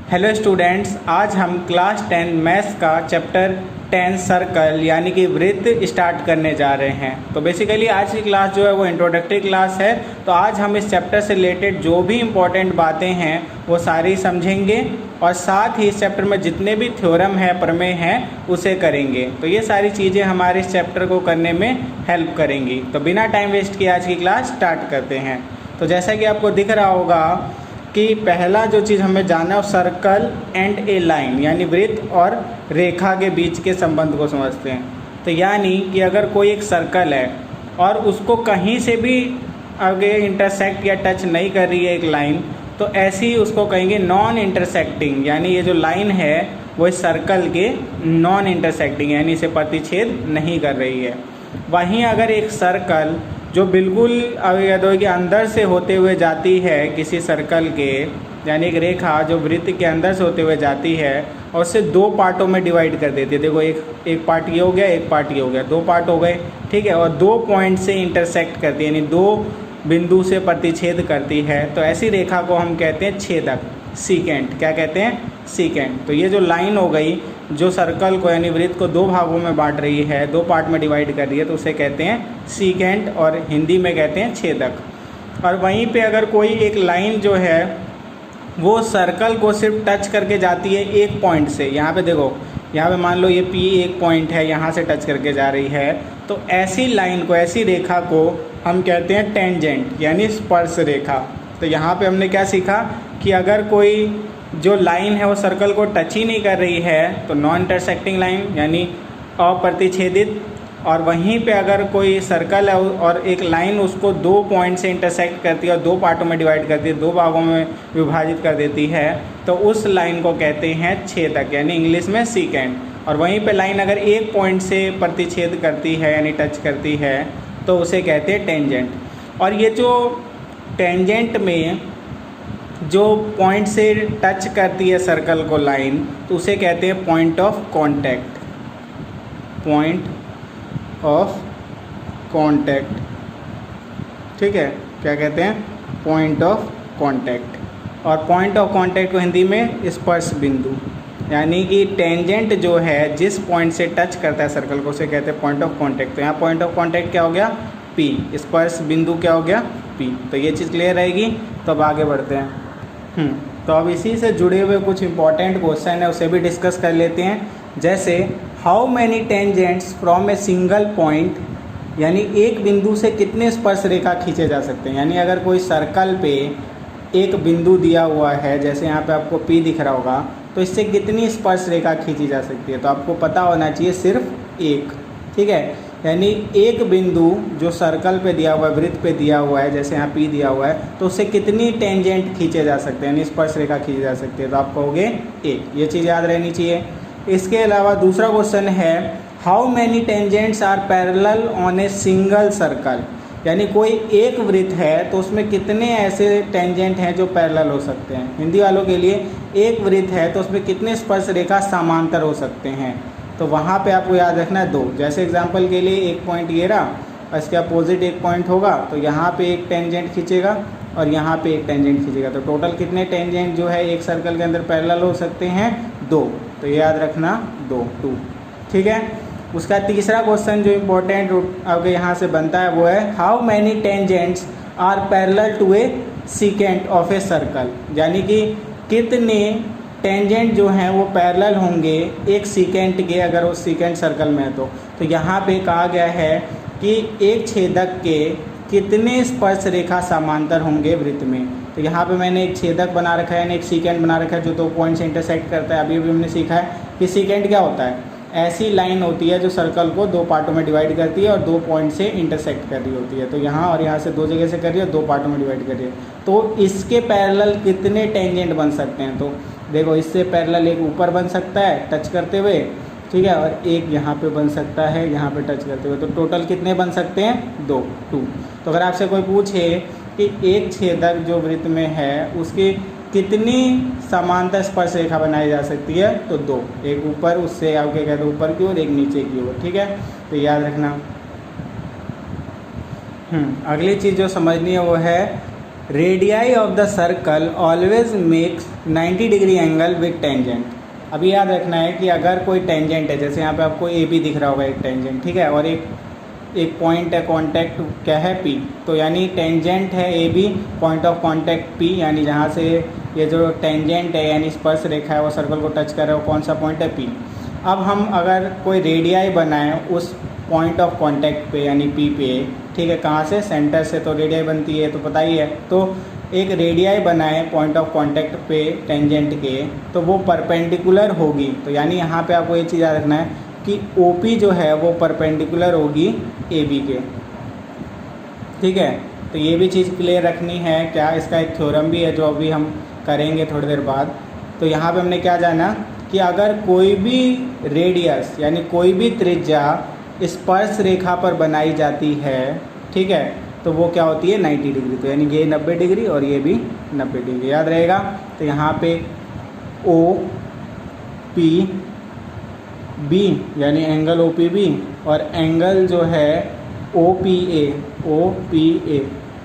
Hello students, आज हम class 10 maths का चैप्टर 10 सर्कल यानी कि वृत्त स्टार्ट करने जा रहे हैं। तो बेसिकली आज की क्लास जो है वो इंट्रोडक्टरी क्लास है। तो आज हम इस चैप्टर से रिलेटेड जो भी इम्पोर्टेंट बातें हैं वो सारी समझेंगे और साथ ही इस चैप्टर में जितने भी थ्योरम है, प्रमेय हैं, उसे करेंगे। तो ये सारी चीज़ें हमारे इस चैप्टर को करने में हेल्प करेंगी। तो बिना टाइम वेस्ट किए आज की क्लास स्टार्ट करते हैं। तो जैसा कि आपको दिख रहा होगा कि पहला जो चीज़ हमें जानना है वो सर्कल एंड ए लाइन यानी वृत्त और रेखा के बीच के संबंध को समझते हैं। तो यानी कि अगर कोई एक सर्कल है और उसको कहीं से भी आगे इंटरसेक्ट या टच नहीं कर रही है एक लाइन, तो ऐसी उसको कहेंगे नॉन इंटरसेक्टिंग, यानी ये जो लाइन है वो इस सर्कल के नॉन इंटरसेक्टिंग यानी इसे प्रतिच्छेद नहीं कर रही है। वहीं अगर एक सर्कल जो बिल्कुल के अंदर से होते हुए जाती है किसी सर्कल के, यानी एक रेखा जो वृत्त के अंदर से होते हुए जाती है और उसे दो पार्टों में डिवाइड कर देती है। देखो एक पार्ट ये हो गया, एक पार्ट ये हो गया, दो पार्ट हो गए, ठीक है। और दो पॉइंट से इंटरसेक्ट करती है यानी दो बिंदु से प्रतिच्छेद करती है। तो ऐसी रेखा को हम कहते हैं छेदक, सीकेंट। क्या कहते हैं? सीकेंट। तो ये जो लाइन हो गई जो सर्कल को यानी वृत्त को दो भागों में बांट रही है, दो पार्ट में डिवाइड कर रही है, तो उसे कहते हैं सीकेंट और हिंदी में कहते हैं छेदक। और वहीं पे अगर कोई एक लाइन जो है वो सर्कल को सिर्फ टच करके जाती है एक पॉइंट से, यहाँ पे देखो, यहाँ पे मान लो ये P एक पॉइंट है, यहाँ से टच करके जा रही है, तो ऐसी लाइन को, ऐसी रेखा को हम कहते हैं टेंजेंट यानी स्पर्श रेखा। तो यहाँ पे हमने क्या सीखा कि अगर कोई जो लाइन है वो सर्कल को टच ही नहीं कर रही है तो नॉन इंटरसेक्टिंग लाइन यानी अप्रतिच्छेदित। और वहीं पे अगर कोई सर्कल है और एक लाइन उसको दो पॉइंट से इंटरसेक्ट करती है और दो पार्टों में डिवाइड करती है, दो भागों में विभाजित कर देती है, तो उस लाइन को कहते हैं छेदक यानी इंग्लिश में सीकेंट। और वहीं पे लाइन अगर एक पॉइंट से प्रतिच्छेद करती है यानी टच करती है तो उसे कहते हैं टेंजेंट। और ये जो टेंजेंट में जो पॉइंट से टच करती है सर्कल को लाइन, तो उसे कहते हैं point of contact, point of contact, ठीक है। क्या कहते हैं? Point of contact. और पॉइंट ऑफ कांटेक्ट को हिंदी में स्पर्श बिंदु, यानी कि टेंजेंट जो है जिस पॉइंट से टच करता है सर्कल को उसे कहते हैं पॉइंट ऑफ कांटेक्ट। तो यहाँ पॉइंट ऑफ कांटेक्ट क्या हो गया? P। स्पर्श बिंदु क्या हो गया? P। तो ये चीज़ क्लियर रहेगी। तो अब आगे बढ़ते हैं। तो अब इसी से जुड़े हुए कुछ इंपॉर्टेंट क्वेश्चन है उसे भी डिस्कस कर लेते हैं। जैसे how many tangents from a single point, यानी एक बिंदु से कितने स्पर्श रेखा खींचे जा सकते हैं। यानी अगर कोई सर्कल पे एक बिंदु दिया हुआ है, जैसे यहाँ पे आपको P दिख रहा होगा, तो इससे कितनी स्पर्श रेखा खींची जा सकती है। तो आपको पता होना चाहिए सिर्फ एक, ठीक है। यानी एक बिंदु जो सर्कल पे दिया हुआ है, वृत्त पे दिया हुआ है, जैसे यहाँ P दिया हुआ है, तो उससे कितनी टेंजेंट खींचे जा सकते हैं यानी स्पर्श रेखा खींची जा सकती है। तो आप कहोगे एक। ये चीज़ याद रहनी चाहिए। इसके अलावा दूसरा क्वेश्चन है how many tangents are parallel on a single circle, यानी कोई एक वृत्त है तो उसमें कितने ऐसे टेंजेंट हैं जो पैरेलल हो सकते हैं। हिंदी वालों के लिए एक वृत्त है तो उसमें कितने स्पर्श रेखा समांतर हो सकते हैं। तो वहाँ पे आपको याद रखना है दो। जैसे एग्जांपल के लिए एक पॉइंट ये रहा और इसके अपोजिट एक पॉइंट होगा, तो यहाँ पे एक टेंजेंट खींचेगा और यहाँ पे एक टेंजेंट खींचेगा। तो टोटल कितने टेंजेंट जो है एक सर्कल के अंदर पैरेलल हो सकते हैं? दो। तो ये याद रखना, दो, टू, ठीक है। उसका तीसरा क्वेश्चन जो इम्पोर्टेंट आपके यहाँ से बनता है वो है how many tangents are parallel to a secant of a circle, यानी कि कितने टेंजेंट जो हैं वो पैरेलल होंगे एक सीकेंट के, अगर वो सीकेंट सर्कल में है तो यहाँ पे कहा गया है कि एक छेदक के कितने स्पर्श रेखा समांतर होंगे वृत्त में। तो यहाँ पे मैंने एक छेदक बना रखा है यानी एक सीकेंट बना रखा है जो दो पॉइंट से इंटरसेक्ट करता है। अभी हमने सीखा है कि सीकेंट क्या होता है। ऐसी लाइन होती है जो सर्कल को दो पार्टों में डिवाइड करती है और दो पॉइंट से इंटरसेक्ट कर रही होती है। तो यहाँ और यहाँ से दो जगह से कर रही है, दो पार्टों में डिवाइड कर रही है। तो इसके पैरेलल कितने टेंजेंट बन सकते हैं। तो देखो इससे पैरेलल एक ऊपर बन सकता है टच करते हुए, ठीक है, और एक यहाँ पे बन सकता है यहाँ पे टच करते हुए। तो टोटल कितने बन सकते हैं? दो, टू। तो अगर आपसे कोई पूछे कि एक छेदक जो वृत्त में है उसकी कितनी समांतर स्पर्श रेखा बनाई जा सकती है, तो दो। एक ऊपर, उससे आपके कहते हैं ऊपर की ओर, एक नीचे की ओर, ठीक है। तो याद रखना। अगली चीज़ जो समझनी है वो है radii of the circle always makes 90 degree angle with tangent. अभी याद रखना है कि अगर कोई टेंजेंट है, जैसे यहाँ पे आपको ए बी दिख रहा होगा एक टेंजेंट, ठीक है, और एक पॉइंट है कॉन्टैक्ट क्या है पी, तो यानी टेंजेंट है A B, point of contact P, यानी जहाँ से ये जो टेंजेंट है यानी स्पर्श रेखा है वो सर्कल को टच कर रहा है वो कौन सा पॉइंट है पी। अब हम अगर कोई रेडियाई बनाएं उस पॉइंट ऑफ कॉन्टैक्ट पे यानी पी पे, ठीक है, कहाँ से, सेंटर से, तो रेडियाई बनती है तो पता ही है। तो एक रेडियाई बनाए पॉइंट ऑफ कांटेक्ट पे टेंजेंट के, तो वो परपेंडिकुलर होगी। तो यानी यहाँ पे आपको ये चीज़ याद रखना है कि OP जो है वो परपेंडिकुलर होगी AB के, ठीक है। तो ये भी चीज़ क्लियर रखनी है। क्या, इसका एक थ्योरम भी है जो अभी हम करेंगे थोड़ी देर बाद। तो यहाँ पे हमने क्या जाना कि अगर कोई भी रेडियस यानी कोई भी त्रिज्या स्पर्श रेखा पर बनाई जाती है, ठीक है, तो वो क्या होती है 90 डिग्री। तो यानी ये 90 डिग्री और ये भी 90 डिग्री, याद रहेगा। तो यहाँ पे OPB यानी एंगल OPB और एंगल जो है OPA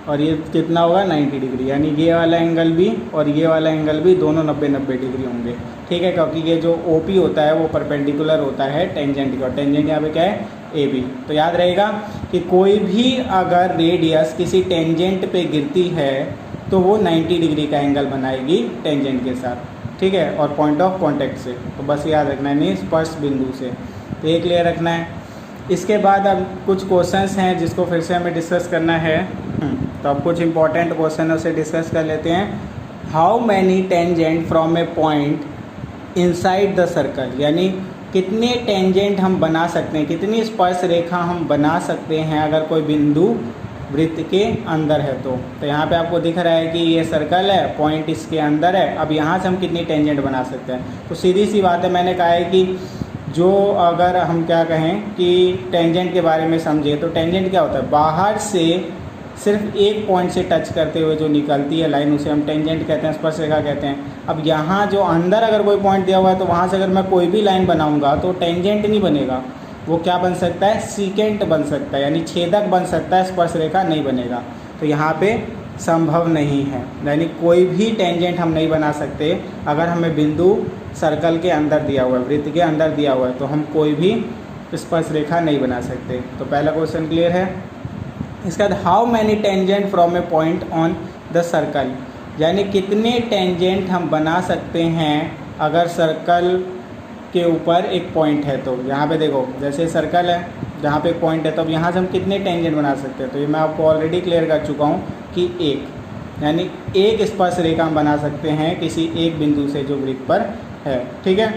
और ये कितना होगा 90 डिग्री, यानी ये वाला एंगल भी और ये वाला एंगल भी दोनों 90-90 डिग्री होंगे, ठीक है, क्योंकि ये जो OP होता है वो परपेंडिकुलर होता है टेंजेंट का, और टेंजेंट यहाँ पे क्या है AB। तो याद रहेगा कि कोई भी अगर रेडियस किसी टेंजेंट पे गिरती है तो वो 90 डिग्री का एंगल बनाएगी टेंजेंट के साथ, ठीक है, और पॉइंट ऑफ कांटेक्ट से। तो बस याद रखना है, नहीं स्पर्श बिंदु से। तो ये क्लियर रखना है। इसके बाद अब कुछ क्वेश्चंस हैं जिसको फिर से हमें डिस्कस करना है। तो अब कुछ इंपॉर्टेंट क्वेश्चन उसे डिस्कस कर लेते हैं। How many tangent from A point inside the circle, यानी कितने टेंजेंट हम बना सकते हैं, कितनी स्पर्श रेखा हम बना सकते हैं अगर कोई बिंदु वृत्त के अंदर है। तो यहाँ पे आपको दिख रहा है कि ये सर्कल है, पॉइंट इसके अंदर है। अब यहाँ से हम कितनी टेंजेंट बना सकते हैं, तो सीधी सी बात है, मैंने कहा है कि जो अगर हम क्या कहें कि टेंजेंट के बारे में समझे, तो टेंजेंट क्या होता है, बाहर से सिर्फ एक पॉइंट से टच करते हुए जो निकलती है लाइन, उसे हम टेंजेंट कहते हैं, स्पर्श रेखा कहते हैं। अब यहाँ जो अंदर अगर कोई पॉइंट दिया हुआ है तो वहाँ से अगर मैं कोई भी लाइन बनाऊंगा तो टेंजेंट नहीं बनेगा, वो क्या बन सकता है, सीकेंट बन सकता है, यानी छेदक बन सकता है, स्पर्श रेखा नहीं बनेगा। तो यहाँ पे संभव नहीं है, यानी कोई भी टेंजेंट हम नहीं बना सकते अगर हमें बिंदु सर्कल के अंदर दिया हुआ है, वृत्त के अंदर दिया हुआ है, तो हम कोई भी स्पर्श रेखा नहीं बना सकते। तो पहला क्वेश्चन क्लियर है। इसके बाद how many tangent from A point on the circle, यानी कितने टेंजेंट हम बना सकते हैं अगर सर्कल के ऊपर एक पॉइंट है। तो यहाँ पे देखो, जैसे सर्कल है जहाँ पे एक पॉइंट है, तो अब यहाँ से हम कितने टेंजेंट बना सकते हैं। तो ये मैं आपको ऑलरेडी क्लियर कर चुका हूँ कि एक, यानी एक स्पर्श रेखा हम बना सकते हैं किसी एक बिंदु से जो वृत्त पर है, ठीक है।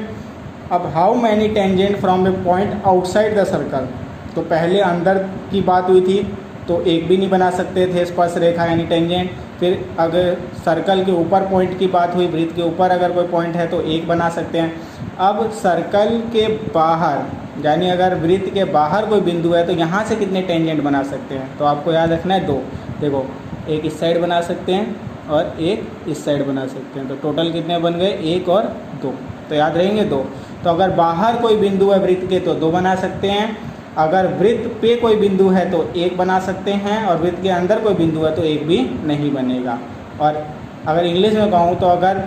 अब how many tangent from A point outside the circle, तो पहले अंदर की बात हुई थी तो एक भी नहीं बना सकते थे स्पर्श रेखा यानी टेंजेंट। फिर अगर सर्कल के ऊपर पॉइंट की बात हुई, वृत्त के ऊपर अगर कोई पॉइंट है तो एक बना सकते हैं। अब सर्कल के बाहर, यानी अगर वृत्त के बाहर कोई बिंदु है तो यहाँ से कितने टेंजेंट बना सकते हैं। तो आपको याद रखना है 2। देखो, एक इस साइड बना सकते हैं और एक इस साइड बना सकते हैं। तो टोटल कितने बन गए, 1 और 2। तो याद रहेंगे 2। तो अगर बाहर कोई बिंदु है वृत्त के तो 2 बना सकते हैं, अगर वृत्त पे कोई बिंदु है तो 1 बना सकते हैं, और वृत्त के अंदर कोई बिंदु है तो 1 भी नहीं बनेगा। और अगर इंग्लिश में कहूँ तो अगर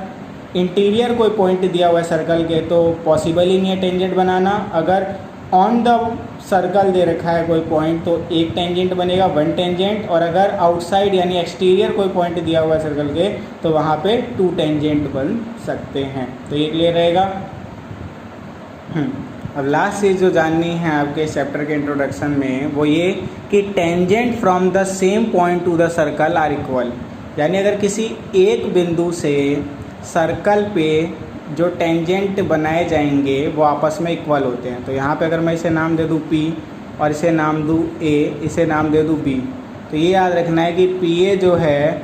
इंटीरियर कोई पॉइंट दिया हुआ है सर्कल के तो पॉसिबल ही नहीं है टेंजेंट बनाना। अगर ऑन द सर्कल दे रखा है कोई पॉइंट तो 1 टेंजेंट बनेगा, 1 टेंजेंट। और अगर आउटसाइड यानी एक्सटीरियर कोई पॉइंट दिया हुआ है सर्कल के तो वहाँ पे 2 टेंजेंट बन सकते हैं। तो ये क्लियर रहेगा। अब लास्ट चीज़ जो जाननी है आपके चैप्टर के इंट्रोडक्शन में वो ये कि tangent from the same point to the circle are equal, यानी अगर किसी एक बिंदु से सर्कल पे जो टेंजेंट बनाए जाएंगे वो आपस में इक्वल होते हैं। तो यहाँ पे अगर मैं इसे नाम दे दूँ P और इसे नाम दूँ A, इसे नाम दे दूँ B, तो ये याद रखना है कि PA जो है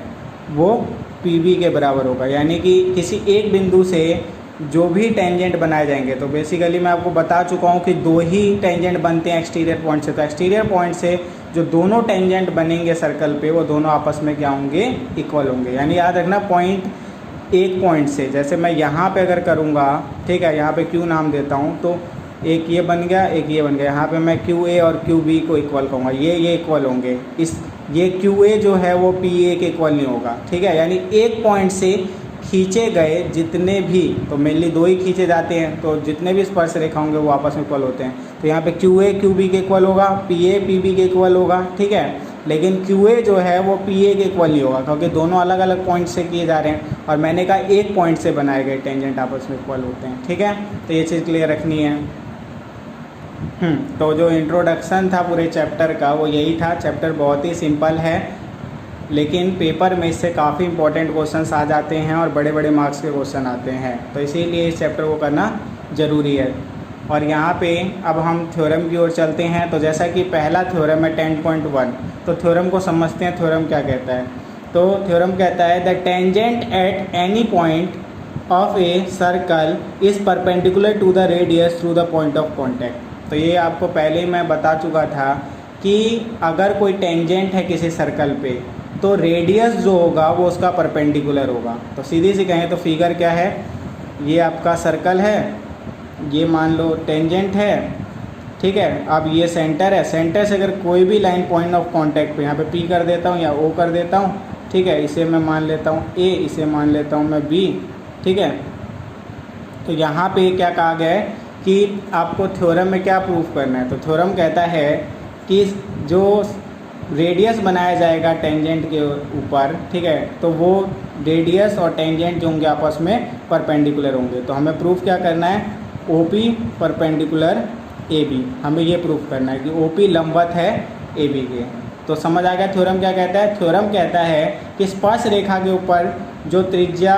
वो PB के बराबर होगा। यानी कि किसी एक बिंदु से जो भी टेंजेंट बनाए जाएंगे, तो बेसिकली मैं आपको बता चुका हूँ कि 2 ही टेंजेंट बनते हैं एक्सटीरियर पॉइंट से। तो एक्सटीरियर पॉइंट से जो दोनों टेंजेंट बनेंगे सर्कल पे वो दोनों आपस में क्या होंगे, इक्वल होंगे। यानी याद रखना पॉइंट, एक पॉइंट से, जैसे मैं यहाँ पे अगर करूँगा, ठीक है, यहाँ पे Q नाम देता हूँ, तो एक ये बन गया, एक ये बन गया। यहाँ पे मैं QA और QB को इक्वल कहूँगा, ये इक्वल होंगे। इस ये क्यू ए जो है वो पी ए के इक्वल नहीं होगा, ठीक है। यानी एक पॉइंट से खींचे गए जितने भी, तो मेनली दो ही खींचे जाते हैं, तो जितने भी स्पर्श रेखा होंगे वो आपस में इक्वल होते हैं। तो यहाँ पे क्यू ए क्यू बी के इक्वल होगा, पी ए पी बी के इक्वल होगा, ठीक है। लेकिन क्यू ए जो है वो पी ए के इक्वल नहीं होगा, क्योंकि दोनों अलग अलग पॉइंट से किए जा रहे हैं, और मैंने कहा एक पॉइंट से बनाए गए टेंजेंट आपस में इक्वल होते हैं, ठीक है। तो ये चीज़ क्लियर रखनी है। तो जो इंट्रोडक्शन था पूरे चैप्टर का वो यही था। चैप्टर बहुत ही सिंपल है, लेकिन पेपर में इससे काफ़ी इंपॉर्टेंट क्वेश्चंस आ जाते हैं और बड़े बड़े मार्क्स के क्वेश्चन आते हैं, तो इसीलिए इस चैप्टर को करना ज़रूरी है। और यहाँ पे अब हम थ्योरम की ओर चलते हैं। तो जैसा कि पहला थ्योरम है 10.1, तो थ्योरम को समझते हैं। थ्योरम क्या कहता है? तो थ्योरम कहता है the tangent at any point of a circle is perpendicular to the radius through the point of contact. तो ये आपको पहले ही मैं बता चुका था कि अगर कोई टेंजेंट है किसी सर्कल पे, तो रेडियस जो होगा वो उसका परपेंडिकुलर होगा। तो सीधी सी कहें तो फिगर क्या है, ये आपका सर्कल है, ये मान लो टेंजेंट है, ठीक है। अब ये सेंटर है, सेंटर से अगर कोई भी लाइन पॉइंट ऑफ कांटेक्ट पे, यहाँ पे पी कर देता हूँ या ओ कर देता हूँ, ठीक है। इसे मैं मान लेता हूँ ए, इसे मान लेता हूँ मैं बी, ठीक है। तो यहाँ पे क्या कहा गया है कि आपको थ्योरम में क्या प्रूफ करना है। तो थ्योरम कहता है कि जो रेडियस बनाया जाएगा टेंजेंट के ऊपर, ठीक है, तो वो रेडियस और टेंजेंट जो होंगे आपस में परपेंडिकुलर होंगे। तो हमें प्रूफ क्या करना है, O P perpendicular A B, हमें ये प्रूफ करना है कि ओ पी लंबवत है ए बी के। तो समझ आ गया थ्योरम क्या कहता है। थ्योरम कहता है कि स्पर्श रेखा के ऊपर जो त्रिज्या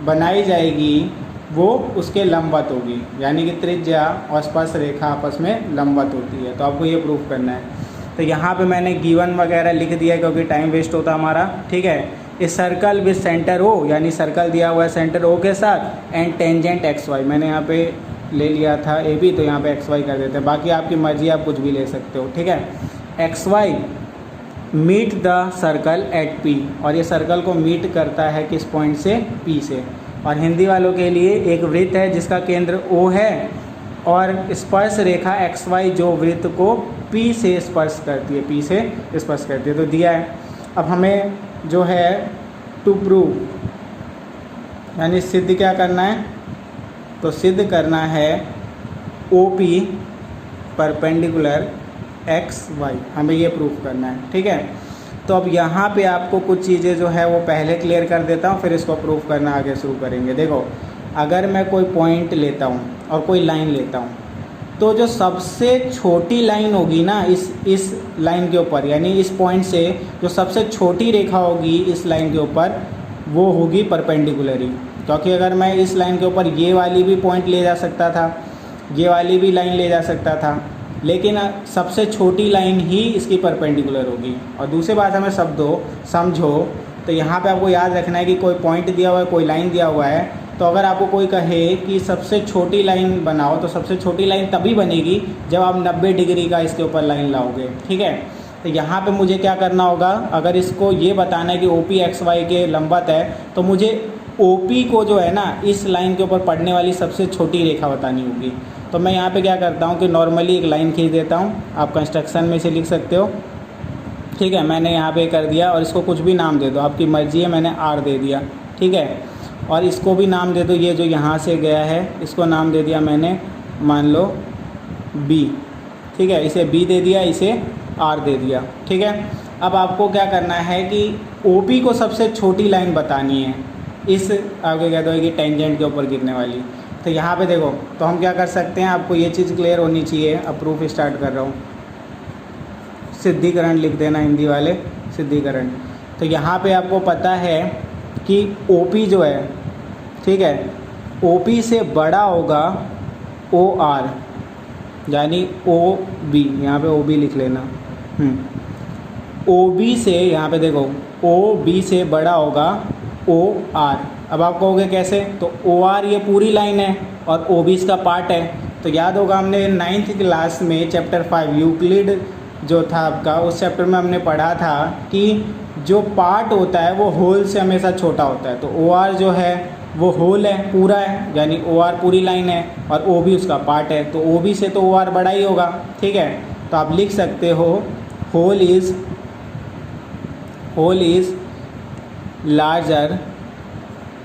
बनाई जाएगी वो उसके लंबवत होगी, यानी कि त्रिज्या और स्पर्श रेखा आपस में लंबवत होती है। तो आपको ये प्रूफ करना है। तो यहाँ पे मैंने गिवन वगैरह लिख दिया क्योंकि टाइम वेस्ट होता हमारा, ठीक है। इस सर्कल विद सेंटर ओ, यानी सर्कल दिया हुआ है सेंटर ओ के साथ, एंड टेंजेंट एक्स वाई, मैंने यहाँ पे ले लिया था ए बी, तो यहाँ पे एक्स वाई कर देते हैं। बाकी आपकी मर्जी, आप कुछ भी ले सकते हो, ठीक है। X Y meet the circle at P, और ये सर्कल को मीट करता है किस पॉइंट से, पी से। और हिंदी वालों के लिए एक वृत्त है जिसका केंद्र ओ है, और स्पर्श रेखा एक्स वाई जो वृत्त को पी से स्पर्श करती है, पी से स्पर्श करती है। तो दिया है। अब हमें जो है टू प्रूव, यानी सिद्ध क्या करना है, तो सिद्ध करना है O P perpendicular X Y, हमें ये प्रूफ करना है, ठीक है। तो अब यहाँ पे आपको कुछ चीज़ें जो है वो पहले क्लियर कर देता हूँ, फिर इसको प्रूफ करना आगे शुरू करेंगे। देखो, अगर मैं कोई पॉइंट लेता हूँ और कोई लाइन लेता हूँ, तो जो सबसे छोटी लाइन होगी ना इस लाइन के ऊपर, यानी इस पॉइंट से जो सबसे छोटी रेखा होगी इस लाइन के ऊपर, वो होगी परपेंडिकुलर ही। क्योंकि अगर मैं इस लाइन के ऊपर ये वाली भी पॉइंट ले जा सकता था, ये वाली भी लाइन ले जा सकता था, लेकिन सबसे छोटी लाइन ही इसकी परपेंडिकुलर होगी। और दूसरी बात हमें समझो, तो यहाँ पे आपको याद रखना है कि कोई पॉइंट दिया हुआ है, कोई लाइन दिया हुआ है, तो अगर आपको कोई कहे कि सबसे छोटी लाइन बनाओ, तो सबसे छोटी लाइन तभी बनेगी जब आप 90 डिग्री का इसके ऊपर लाइन लाओगे, ठीक है। तो यहाँ पे मुझे क्या करना होगा, अगर इसको ये बताना है कि ओ पी एक्स वाई के लंबवत है, तो मुझे ओ पी को जो है ना इस लाइन के ऊपर पड़ने वाली सबसे छोटी रेखा बतानी होगी। तो मैं यहाँ पे क्या करता हूँ कि नॉर्मली एक लाइन खींच देता हूँ, आप कंस्ट्रक्शन में से लिख सकते हो, ठीक है। मैंने यहाँ पे कर दिया, और इसको कुछ भी नाम दे दो, आपकी मर्जी है, मैंने आर दे दिया, ठीक है। और इसको भी नाम दे दो, ये जो यहाँ से गया है इसको नाम दे दिया मैंने, मान लो बी, ठीक है। इसे बी दे दिया, इसे आर दे दिया, ठीक है। अब आपको क्या करना है कि ओ पी को सबसे छोटी लाइन बतानी है, इस आगे कह दो कि टेंजेंट के ऊपर गिरने वाली। तो यहाँ पे देखो, तो हम क्या कर सकते हैं, आपको ये चीज़ क्लियर होनी चाहिए। अब प्रूफ स्टार्ट कर रहा हूँ, सिद्धिकरण लिख देना हिंदी वाले, सिद्धिकरण। तो यहाँ पे आपको पता है कि ओ पी जो है, ठीक है, ओ पी से बड़ा होगा ओ आर, यानी ओ बी, यहाँ पे ओ बी लिख लेना। ओ बी से, यहाँ पे देखो, ओ बी से बड़ा होगा ओ आर। अब आप कहोगे कैसे, तो ओ आर ये पूरी लाइन है और ओ बी इसका पार्ट है। तो याद होगा हमने 9th क्लास में चैप्टर 5 यूक्लिड जो था आपका, उस चैप्टर में हमने पढ़ा था कि जो पार्ट होता है वो होल से हमेशा छोटा होता है। तो ओ आर जो है वो होल है, पूरा है, यानी ओ आर पूरी लाइन है, और ओ बी उसका पार्ट है, तो ओ बी से तो ओ आर बड़ा ही होगा, ठीक है। तो आप लिख सकते हो whole is whole is larger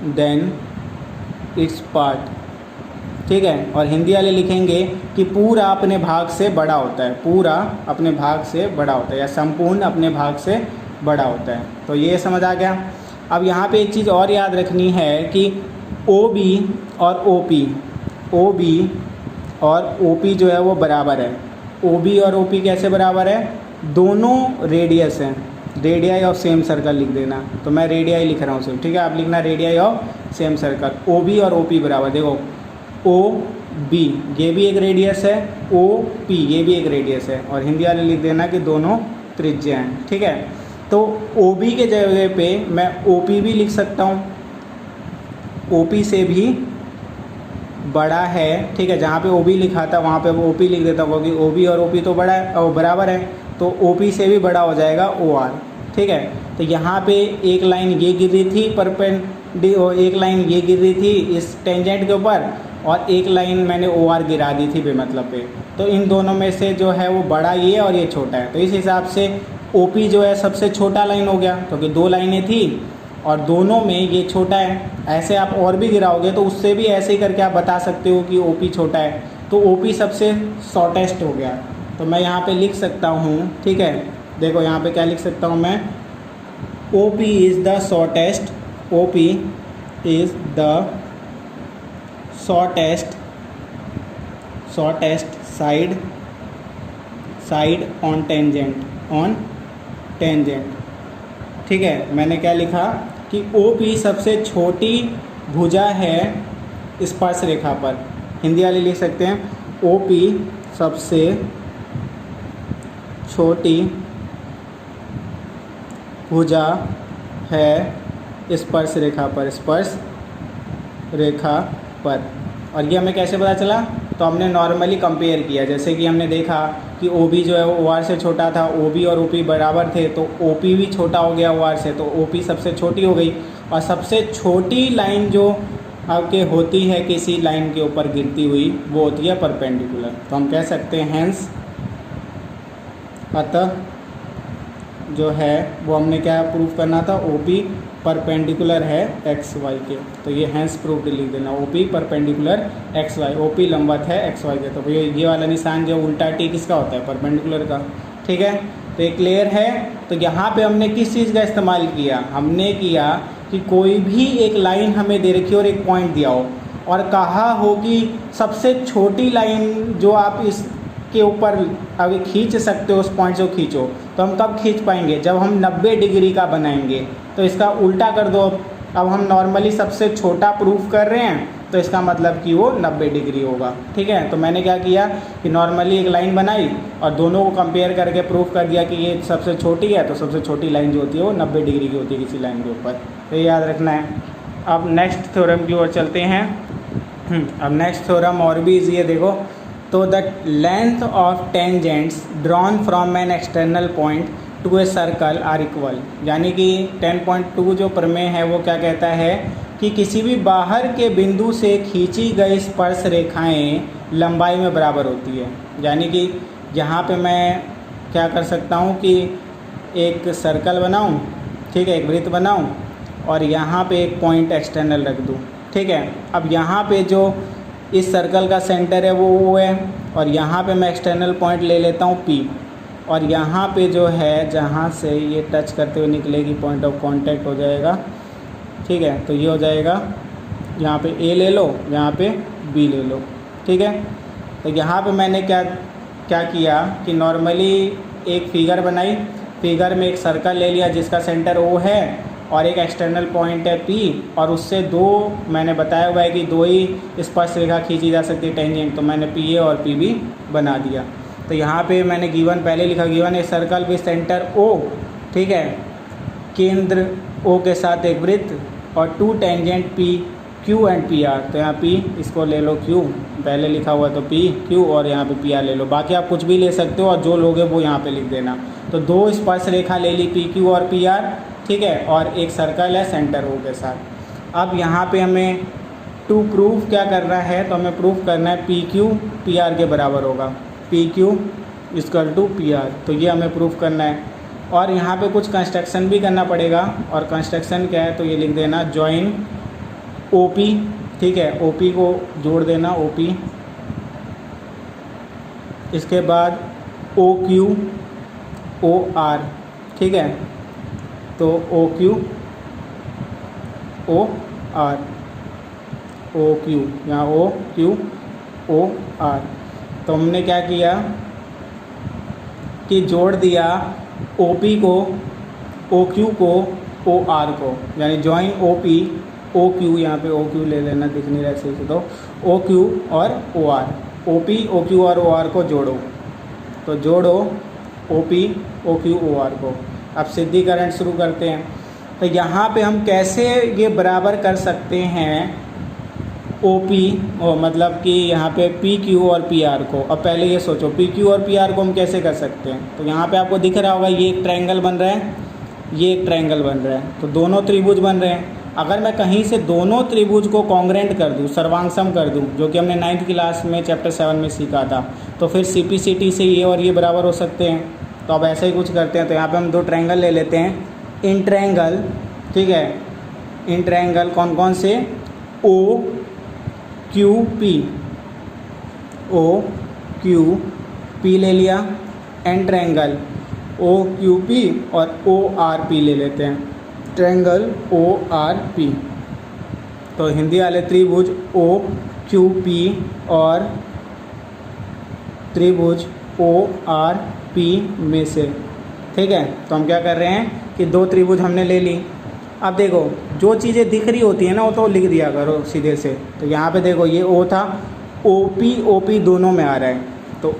than its part. ठीक है, और हिंदी वाले लिखेंगे कि पूरा अपने भाग से बड़ा होता है, पूरा अपने भाग से बड़ा होता है, या संपूर्ण अपने भाग से बड़ा होता है। तो ये समझ आ गया। अब यहाँ पे एक चीज़ और याद रखनी है कि OB और OP, OB और OP जो है वो बराबर है। OB और OP कैसे बराबर है? दोनों रेडियस हैं, रेडियाई ऑफ सेम सर्कल लिख देना। तो मैं रेडियाई लिख रहा हूँ सिर्फ, ठीक है, आप लिखना radii of same circle. OB और OP बराबर, देखो OB ये भी एक रेडियस है, OP ये भी एक रेडियस है, और हिंदी वाले लिख देना कि दोनों त्रिज्या हैं। ठीक है, तो OB के जगह पे मैं OP भी लिख सकता हूँ, OP से भी बड़ा है। ठीक है, जहाँ पे OB लिखा था वहाँ पे वो OP लिख देता हूँ, क्योंकि OB और OP तो बड़ा है और बराबर है, तो OP से भी बड़ा हो जाएगा OR। ठीक है, तो यहाँ पे एक लाइन ये गिर रही थी एक लाइन ये गिर रही थी इस टेंजेंट के ऊपर, और एक लाइन मैंने OR गिरा दी थी बेमतलब पे। तो इन दोनों में से जो है वो बड़ा ये और ये छोटा है, तो इस हिसाब से OP जो है सबसे छोटा लाइन हो गया, क्योंकि दो लाइनें थी और दोनों में ये छोटा है। ऐसे आप और भी गिराओगे तो उससे भी ऐसे ही करके आप बता सकते हो कि OP छोटा है, तो OP सबसे शॉर्टेस्ट हो गया। तो मैं यहाँ पे लिख सकता हूँ, ठीक है, देखो यहाँ पे क्या लिख सकता हूँ मैं, OP is the shortest, OP is the shortest side on tangent. ठीक है, मैंने क्या लिखा कि OP सबसे छोटी भुजा है स्पर्श रेखा पर। हिंदी वाले लिख सकते हैं OP सबसे छोटी भुजा है स्पर्श रेखा पर। और ये हमें कैसे पता चला? तो हमने नॉर्मली कंपेयर किया, जैसे कि हमने देखा कि OB जो है वो OR से छोटा था, OB और OP बराबर थे, तो OP भी छोटा हो गया OR से, तो OP सबसे छोटी हो गई। और सबसे छोटी लाइन जो आपके होती है किसी लाइन के ऊपर गिरती हुई, वो होती है परपेंडिकुलर। तो हम कह सकते हैं हैंस, अतः जो है वो हमने क्या प्रूव करना था, OP परपेंडिकुलर है XY के, तो ये हैंस प्रूफ लिख देना, OP परपेंडिकुलर XY, OP लंबवत है XY के। तो ये वाला निशान जो उल्टा T किसका होता है? परपेंडिकुलर का। ठीक है, तो ये क्लियर है। तो यहाँ पे हमने किस चीज़ का इस्तेमाल किया? हमने किया कि कोई भी एक लाइन हमें दे रखी हो और एक पॉइंट दिया हो, और कहा हो कि सबसे छोटी लाइन जो आप इसके ऊपर अभी खींच सकते हो, उस पॉइंट से खींचो। तो हम कब खींच पाएंगे? जब हम 90 डिग्री का बनाएंगे। तो इसका उल्टा कर दो, अब हम नॉर्मली सबसे छोटा प्रूफ कर रहे हैं, तो इसका मतलब कि वो 90 डिग्री होगा। ठीक है, तो मैंने क्या किया कि नॉर्मली एक लाइन बनाई और दोनों को कंपेयर करके प्रूफ कर दिया कि ये सबसे छोटी है, तो सबसे छोटी लाइन जो होती है वो 90 डिग्री की होती है किसी लाइन के ऊपर। तो ये याद रखना है। अब नेक्स्ट थ्योरम की ओर चलते हैं। अब नेक्स्ट थ्योरम और भी ईजी है, देखो। तो the length of tangents drawn from an external point to a circle are equal. यानी कि 10.2 जो प्रमेय है वो क्या कहता है कि किसी भी बाहर के बिंदु से खींची गई स्पर्श रेखाएं लंबाई में बराबर होती है। यानी कि यहाँ पे मैं क्या कर सकता हूँ कि एक सर्कल बनाऊँ, ठीक है, एक वृत्त बनाऊँ, और यहाँ पे एक पॉइंट एक्सटर्नल रख दूँ। ठीक है, अब यहाँ पे जो इस सर्कल का सेंटर है वो O है, और यहाँ पे मैं एक्सटर्नल पॉइंट ले लेता हूँ P, और यहाँ पे जो है जहाँ से ये टच करते हुए निकलेगी पॉइंट ऑफ कांटेक्ट हो जाएगा। ठीक है, तो ये हो जाएगा, यहाँ पे A ले लो, यहाँ पे B ले लो। ठीक है, तो यहाँ पे मैंने क्या किया कि नॉर्मली एक फिगर बनाई, फिगर में एक सर्कल ले लिया जिसका सेंटर O है और एक एक्सटर्नल पॉइंट है P, और उससे दो मैंने बताया हुआ है कि दो ही स्पर्श रेखा खींची जा सकती है टेंजेंट, तो मैंने PA और PB बना दिया। तो यहाँ पे मैंने गिवन पहले लिखा, given a circle with centre O, ठीक है, केंद्र O के साथ एक वृत्त और two tangent P Q and PR। तो यहाँ P इसको ले लो, Q पहले लिखा हुआ तो P Q, और यहाँ पे PR ले लो। बाकी आप कुछ भी ले सकते हो और जो लोगे वो यहाँ पे लिख देना। तो दो स्पर्श रेखा ले ली PQ और PR, ठीक है, और एक सर्कल है सेंटर O के साथ। अब यहाँ पे हमें टू प्रूफ क्या करना है, तो हमें प्रूफ करना है PQ PR के बराबर होगा, PQ इक्वल टू PR। तो ये हमें प्रूफ करना है। और यहाँ पे कुछ कंस्ट्रक्शन भी करना पड़ेगा। और कंस्ट्रक्शन क्या है तो ये लिख देना जॉइन OP, ठीक है, OP को जोड़ देना OP, इसके बाद OQ OR, ठीक है, तो OQ OR, OQ, यहाँ OQ OR। तो हमने क्या किया कि जोड़ दिया OP को OQ को OR को, यानी जॉइन OP OQ, यहाँ पे OQ ले लेना, दिख नहीं रहा सही से, तो OQ और OR, OP OQ और OR को जोड़ो, तो जोड़ो OP OQ OR को। अब सिद्धिकरण शुरू करते हैं। तो यहाँ पे हम कैसे ये बराबर कर सकते हैं OP मतलब कि यहाँ पे PQ और PR को। अब पहले ये सोचो PQ और PR को हम कैसे कर सकते हैं। तो यहाँ पे आपको दिख रहा होगा ये एक ट्रायंगल बन रहा है, ये एक ट्रायंगल बन रहा है, तो दोनों त्रिभुज बन रहे हैं। अगर मैं कहीं से दोनों त्रिभुज को कॉन्ग्रेंट कर दूँ, सर्वांगसम कर दूँ, जो कि हमने 9th क्लास में चैप्टर 7 में सीखा था, तो फिर CPCT से ये और ये बराबर हो सकते हैं। तो अब ऐसा ही कुछ करते हैं। तो यहाँ पे हम दो ट्रायंगल ले लेते हैं इन ट्रायंगल, ठीक है, इन ट्रायंगल कौन कौन से, OQP ले लिया, एंड ट्रायंगल OQP और ORP ले लेते हैं, ट्रायंगल ORP। तो हिंदी वाले त्रिभुज OQP और त्रिभुज ORP में से, ठीक है। तो हम क्या कर रहे हैं कि दो त्रिभुज हमने ले ली। अब देखो जो चीज़ें दिख रही होती है ना वो तो लिख दिया करो सीधे से। तो यहाँ पे देखो ये O था, OP दोनों में आ रहा है, तो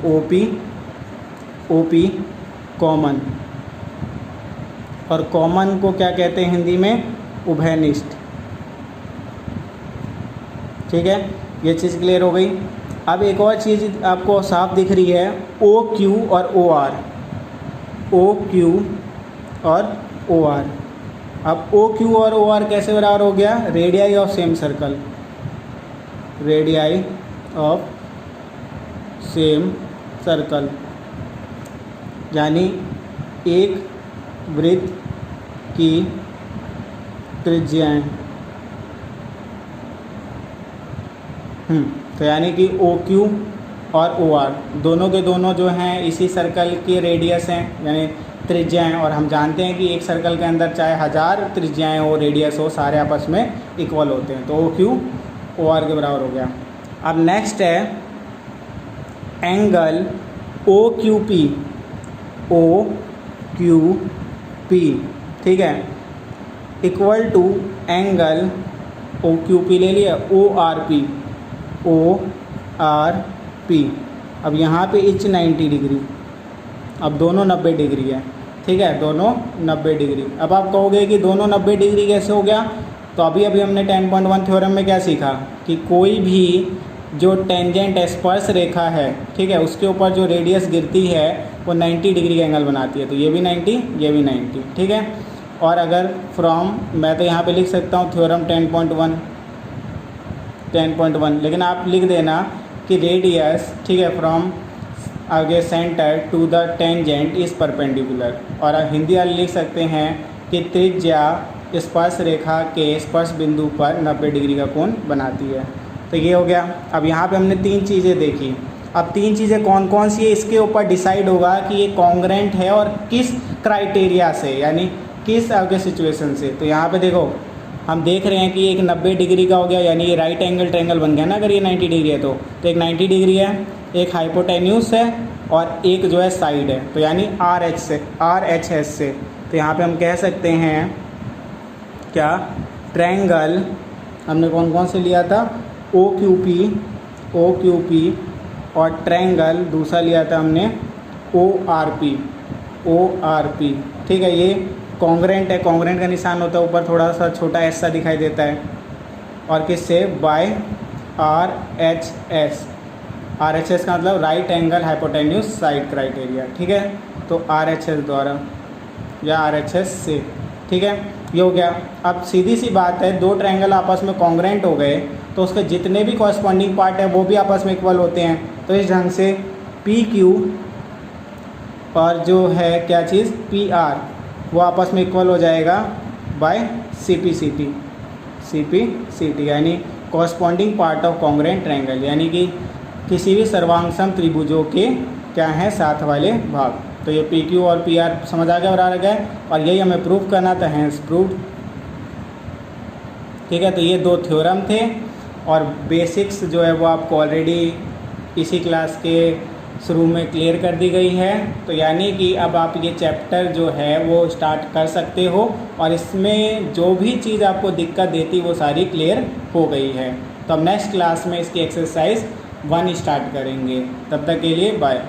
OP कॉमन, और कॉमन को क्या कहते हैं हिंदी में, उभयनिष्ठ, ठीक है। ये चीज़ क्लियर हो गई। अब एक और चीज़ आपको साफ दिख रही है, OQ और OR, OQ और OR। अब OQ और OR कैसे बराबर हो गया, radii of same circle, radii of same circle, यानी एक वृत्त की त्रिज्याएं। तो यानी कि OQ और OR दोनों के दोनों जो हैं इसी सर्कल के रेडियस हैं, यानी त्रिज्याएं। और हम जानते हैं कि एक सर्कल के अंदर चाहे 1000 त्रिज्याएं हो, रेडियस हो, सारे आपस में इक्वल होते हैं। तो OQ OR के बराबर हो गया। अब नेक्स्ट है एंगल OQP, ठीक है, इक्वल टू एंगल OQP ले लिया ORP। अब यहाँ पे इच 90 डिग्री, अब दोनों 90 डिग्री है, ठीक है, दोनों 90 डिग्री। अब आप कहोगे कि दोनों 90 डिग्री कैसे हो गया, तो अभी हमने 10.1 थ्योरम में क्या सीखा कि कोई भी जो टेंजेंट स्पर्श रेखा है, ठीक है, उसके ऊपर जो रेडियस गिरती है वो 90 डिग्री का एंगल बनाती है। तो ये भी 90, ये भी 90, ठीक है। और अगर फ्रॉम, मैं तो यहाँ पे लिख सकता हूँ थ्योरम 10.1, लेकिन आप लिख देना कि रेडियस, ठीक है, फ्रॉम आगे centre to the tangent is perpendicular. और हिंदी वाले लिख सकते हैं कि त्रिज्या स्पर्श रेखा के स्पर्श बिंदु पर 90 डिग्री का कोण बनाती है। तो ये हो गया। अब यहाँ पे हमने तीन चीज़ें देखी। अब तीन चीज़ें कौन कौन सी है इसके ऊपर डिसाइड होगा कि ये कॉन्ग्रेंट है और किस क्राइटेरिया से, यानी किस आगे सिचुएशन से। तो यहाँ पे देखो हम देख रहे हैं कि एक 90 डिग्री का हो गया, यानी ये राइट एंगल ट्रायंगल बन गया ना। अगर ये 90 डिग्री है तो एक 90 डिग्री है, एक हाइपोटेन्यूस है और एक जो है साइड है, तो यानी RHS से। तो यहाँ पे हम कह सकते हैं क्या, ट्रायंगल हमने कौन कौन से लिया था, OQP और ट्रायंगल दूसरा लिया था हमने ORP, ठीक है। ये कॉन्ग्रेंट है, कॉन्ग्रेंट का निशान होता है ऊपर थोड़ा सा छोटा ऐसा सा दिखाई देता है, और किससे, बाय RHS का मतलब right angle hypotenuse side criteria, ठीक है। तो RHS द्वारा या RHS से, ठीक है, ये हो गया। अब सीधी सी बात है, दो ट्रायंगल आपस में कॉन्ग्रेंट हो गए तो उसके जितने भी कॉरस्पॉन्डिंग पार्ट है वो भी आपस में इक्वल होते हैं। तो इस ढंग से PQ और जो है क्या चीज़ पी आर वो आपस में इक्वल हो जाएगा by C P C T यानी corresponding part of congruent triangle, यानी कि किसी भी सर्वांगसम त्रिभुजों के क्या हैं साथ वाले भाग। तो ये पी क्यू और पी आर समझ आ गया और आ गया, और यही हमें प्रूव करना था, हैंस प्रूव्ड। ठीक है, तो ये दो थ्योरम थे और बेसिक्स जो है वो आपको ऑलरेडी इसी क्लास के शुरू में क्लियर कर दी गई है। तो यानी कि अब आप ये चैप्टर जो है वो स्टार्ट कर सकते हो और इसमें जो भी चीज़ आपको दिक्कत देती वो सारी क्लियर हो गई है। तो अब नेक्स्ट क्लास में इसकी एक्सरसाइज 1 स्टार्ट करेंगे। तब तक के लिए बाय।